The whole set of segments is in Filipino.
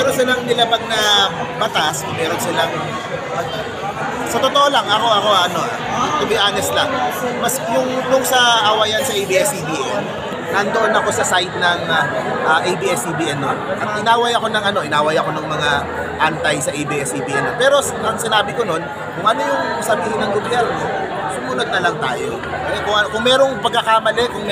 meron silang nilabag na batas, kung meron silang sa totoo lang, ako ano, to be honest lang, mas yung nung sa awayan sa ABS-CBN, nandoon ako sa side ng ABS-CBN noon. At inaway ako ng mga antay sa ABS-CBN noon. Pero ang sinabi ko noon, kung ano yung sabihin ng gobyerno, sumunod na lang tayo. Kung merong pagkakamali, kung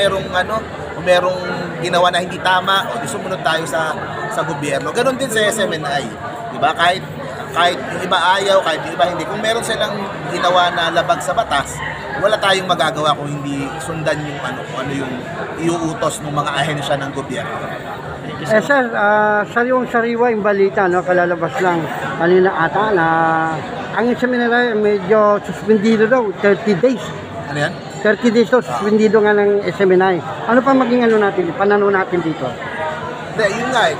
merong ginawa na hindi tama, o di sumunod tayo sa gobyerno. Ganon din sa SMNI. Diba? Kahit yung iba ayaw, kahit yung iba hindi. Kung meron silang ginawa na labag sa batas, wala tayong magagawa kung hindi sundan yung kung ano yung iuutos ng mga ahensya ng gobyerno. Sir, yung sariwa yung balita, no, kalalabas lang kanina ata na ang seminary medyo suspendido daw, 30 days. Ano yan? 30 days daw, suspendido nga ng SMNI. Ano pa maging pananaw natin dito? Hindi, yun nga,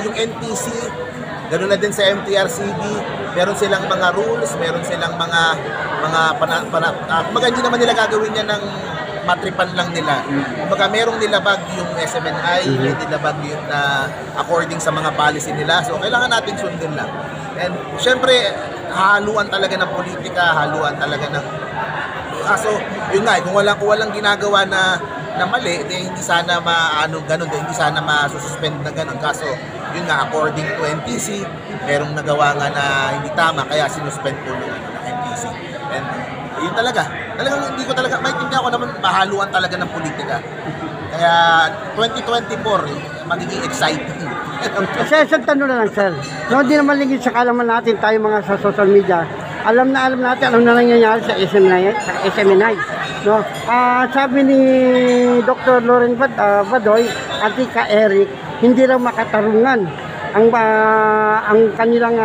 yung NTC, ganoon na din sa MTRCB, meron silang mga rules, meron silang mga hindi naman nila gagawin yan ng matripan lang nila. Kumbaga merong nilabag yung SMNI, may nilabag yun na according sa mga policy nila. So kailangan natin sundin lang. And syempre, haluan talaga ng politika, haluan talaga ng kaso, yun nga, kung walang ginagawa na mali, hindi sana hindi sana masususpend na ganun. Kaso, yun nga, according to NTC, merong nagawa nga na hindi tama, kaya sinuspend po ng NTC. And yun talagang hindi ko talaga, maintindihan ko naman, mahaluan talaga ng politika. Kaya 2024, magiging exciting. Kasi isang tanong na lang, sir. No, hindi naman ligid sa kalaman natin, tayo mga sa social media, alam na nangyayari sa SMNI. No? Sabi ni Dr. Loren Badoy at Ika Eric, hindi raw makatarungan ang kanilang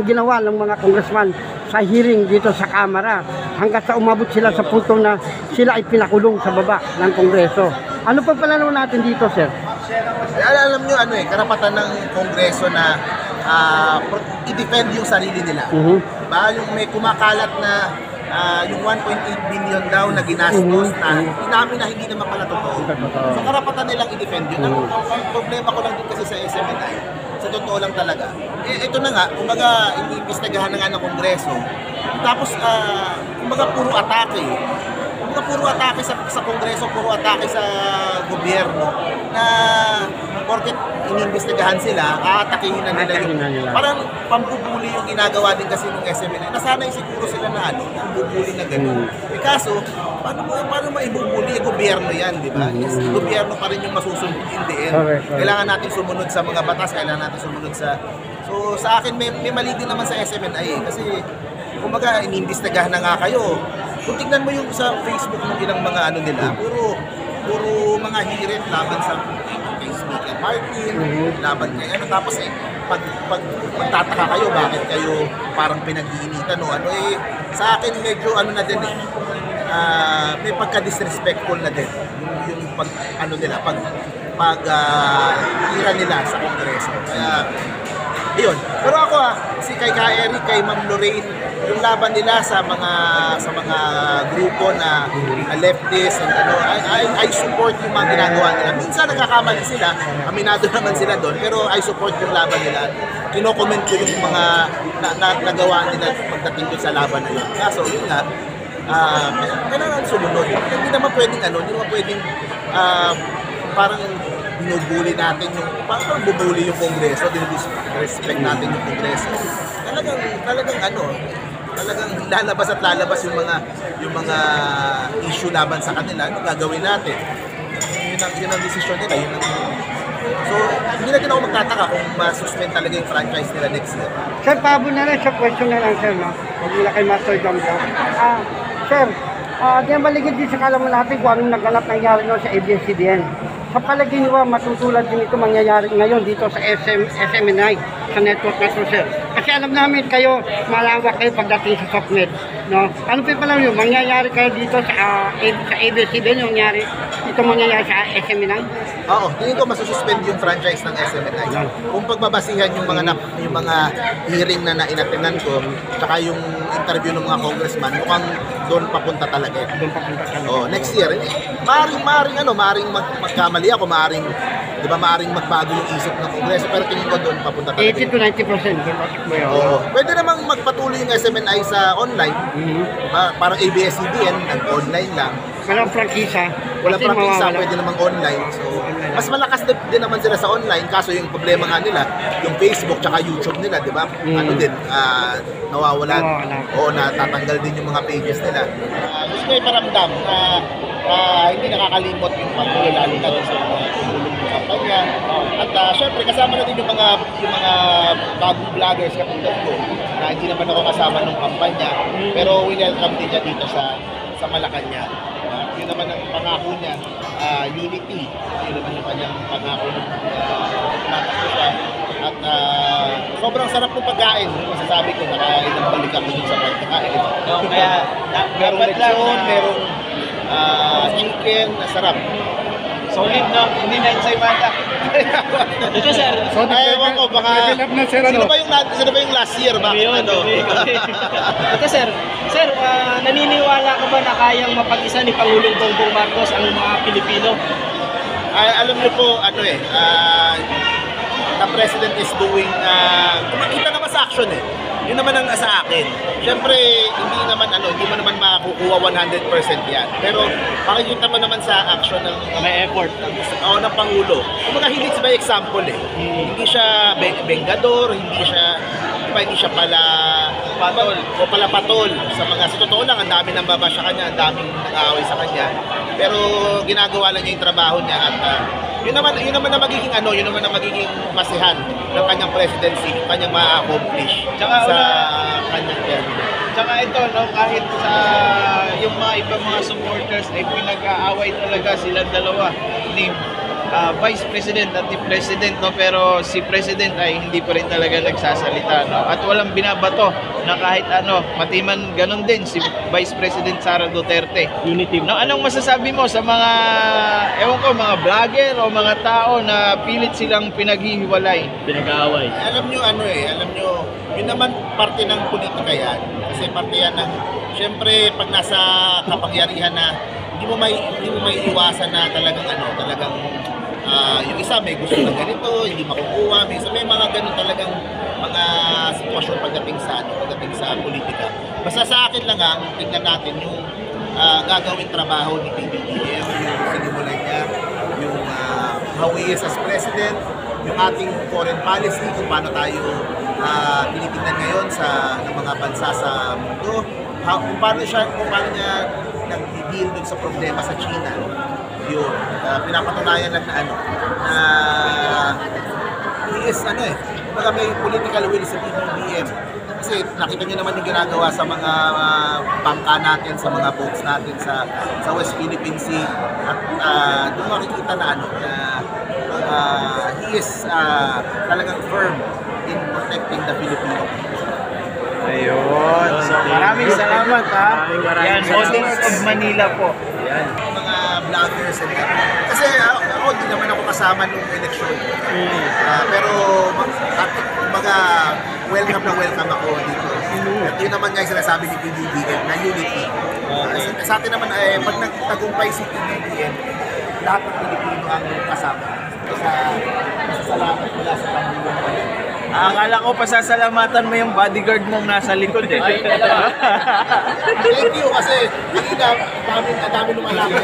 ginawa ng mga congressman sa hearing dito sa Kamara hanggang sa umabot sila sa punto na sila ay pinakulong sa baba ng Kongreso. Ano pa pananaw natin dito, sir? Alam nyo, karapatan ng Kongreso na i-defend yung sarili nila. Diba? Yung may kumakalat na yung 1.8 billion daw na ginastos na inamin na hindi naman pala totoo. So karapatan nilang i-defend yun. Ang problema ko lang din kasi sa SMNI, sa totoo lang talaga. Ito na nga, kumbaga, iniimbestigahan na nga ng Kongreso. Tapos, kumbaga, puro atake sa Kongreso, puro atake sa gobyerno na porket iniimbestigahan sila, aatakihin na nila yung parang pambubuli yung ginagawa din kasi ng SMNI. Nasanay siguro sila na bubuli na gano'n. Kaso, paano maibubuli? Gobyerno yan, di ba? Yes, gobyerno pa rin yung masusunod in the end. Kailangan natin sumunod sa mga batas, kailangan natin sumunod sa... So, sa akin, may mali din naman sa SMNI kasi, kumbaga, iniimbestigahan na nga kayo. Kung tignan mo yung sa Facebook ng ilang mga nila, puro mga hirit laban sa Speaker Martin, laban kay tapos pag magtataka kayo, bakit kayo parang pinag-iinitan sa akin medyo na din may pagka-disrespectful na din yung pag tira nila sa Kongreso. Kaya yun. Pero ako si kay Eric, kay Ma'am Lorraine, yung laban nila sa mga grupo na leftist and I support yung mga ginagawa nila. Minsan nagkakamali sila, aminado naman sila doon, pero I support yung laban nila. Kino-comment ko yung mga nagawa nila pagdating doon sa laban na yun. Kaso yun nga, kailangan sumunod. Hindi naman pwedeng parang binubuli natin parang bubuli yung Kongreso, dinidisrespect natin yung Kongreso. Talagang lalabas yung mga issue laban sa kanila. Ano gagawin natin? Yun ang desisyon nila. So, hindi natin ako magtataka kung ma-suspend talaga yung franchise nila next year. Sir, pabo na lang sa question na lang, sir, no? Huwag nila kay Master Jomjo. Sir, di ang baligid din sa kalaman natin kung anong naganap nangyari sa ABS-CBN. Sa palagay niyo, matutulad din ito mangyayari ngayon dito sa SMNI, sa network na to, sir. Kasi alam namin kayo, malawak kayo pagdating sa SOCMED. No? Ano pa pala yun? Mangyayari kayo dito sa ABS-CBN, yung mangyayari sa SMNI? Oo, tingin ko masususpend yung franchise ng SMNI. Kung pagbabasihan yung mga hearing na nainatinan ko, tsaka yung interview ng mga congressman, mukhang doon papunta talaga. Doon papunta talaga. Oh, next year, maaaring magkamali ako, maaaring di ba maaring magbago yung isip ng Kongreso, pero tingin ko doon papunta talaga. 80 to 90%. Mo yun. Oo. Pwede namang magpatuloy yung SMNI sa online. Diba? Parang ABS-CBN, nag-online lang. Walang prangkisa. Wala Kasi prangkisa, mawawala. pwede namang online. So, mas malakas din naman sila sa online. Kaso yung problema nga nila, yung Facebook tsaka YouTube nila, di ba? Ano din, nawawalan. Oo, natatanggal din yung mga pages nila. Gusto ko iparamdam na hindi nakakalimot yung pagtuloy lalo na sa mga tulong ng kampanya. At syempre, kasama na din yung mga bagong vloggers katulad ko na hindi naman ako kasama nung kampanya. Pero we welcome din niya dito sa Malacanang. Yun naman ang pangako niya, unity. Yun naman yung kanyang pangako ng tumatakbo siya. At sobrang sarap ng pagkain. Masasabi ko, nakailang balik ako dun sa pagkain. Kaya, Merong lechon, merong chicken, sarap. solid, no? Hindi na insay bata. Ito, sir. Ay, ewan ko, baka... Sino ba yung last year? Bakit Yun, ano? Ito, sir. Sir, naniniwala ka ba na kayang mapag-isa ni Pangulong Bongbong Marcos ang mga Pilipino? Ay, alam niyo po, the president is doing, kumakita naman sa action eh. Yun naman ang sa akin. Siyempre, hindi mo naman makukuha 100% yan. Pero, makikita mo naman sa action ng May effort. ng Pangulo. Kumbaga, he leads by example eh. Hindi siya bengador, hindi siya pala patol sa mga, sa totoo lang, ang dami nang baba sa kanya, ang daming nag-aaway sa kanya. Pero, ginagawa lang niya yung trabaho niya at yun naman na magiging masihan ng kanyang presidency, kanyang ma-accomplish sa kanyang term. Tsaka ito, no, kahit sa yung mga ibang mga supporters ay pinag-aaway talaga silang dalawa ni Vice President at ni President, no, pero si President ay hindi pa rin talaga nagsasalita, no, at walang binabato na kahit ano, matiman ganun din si Vice President Sara Duterte. Unity. No, anong masasabi mo sa mga mga vlogger o mga tao na pilit silang pinaghihiwalay, pinag-aaway? Alam nyo, yun naman parte ng politika yan. Kasi parte yan ng, syempre, pag nasa kapangyarihan na, hindi mo may iwasan na talagang yung isa may gusto ng ganito, hindi makukuha, may mga ganun talagang mga sitwasyon pagdating sa politika. Basta sa akin lang tingnan natin yung gagawin trabaho ni PBBM, yung sinimulan niya, yung how he is as president, yung ating foreign policy, kung paano tayo tinitingnan ngayon ng mga bansa sa mundo, kung paano niya nag-deal dun sa problema sa China. Yun, pinapatunayan lang na he is kumbaga may political will sa PBBM. Kasi nakita nyo naman yung ginagawa sa mga bangka natin, sa mga boats natin sa West Philippine Sea. At doon makikita na he is talagang firm in protecting the Filipino people. Ayun. So, maraming salamat, ha. Yan, audience of Manila po. Yan. Mga vloggers and kasi ako hindi naman ako kasama nung eleksyon. Pero kumbaga welcome ako dito. At yun naman nga yung sinasabi ni PBBM na unity. Sa atin naman pag nagtagumpay si PBBM, lahat ng Pilipino ang kasama. Salamat mula sa Panginoon. Akala ko pasasalamatan mo yung bodyguard mong nasa likod eh. Thank you kasi hindi na dami lumalaban.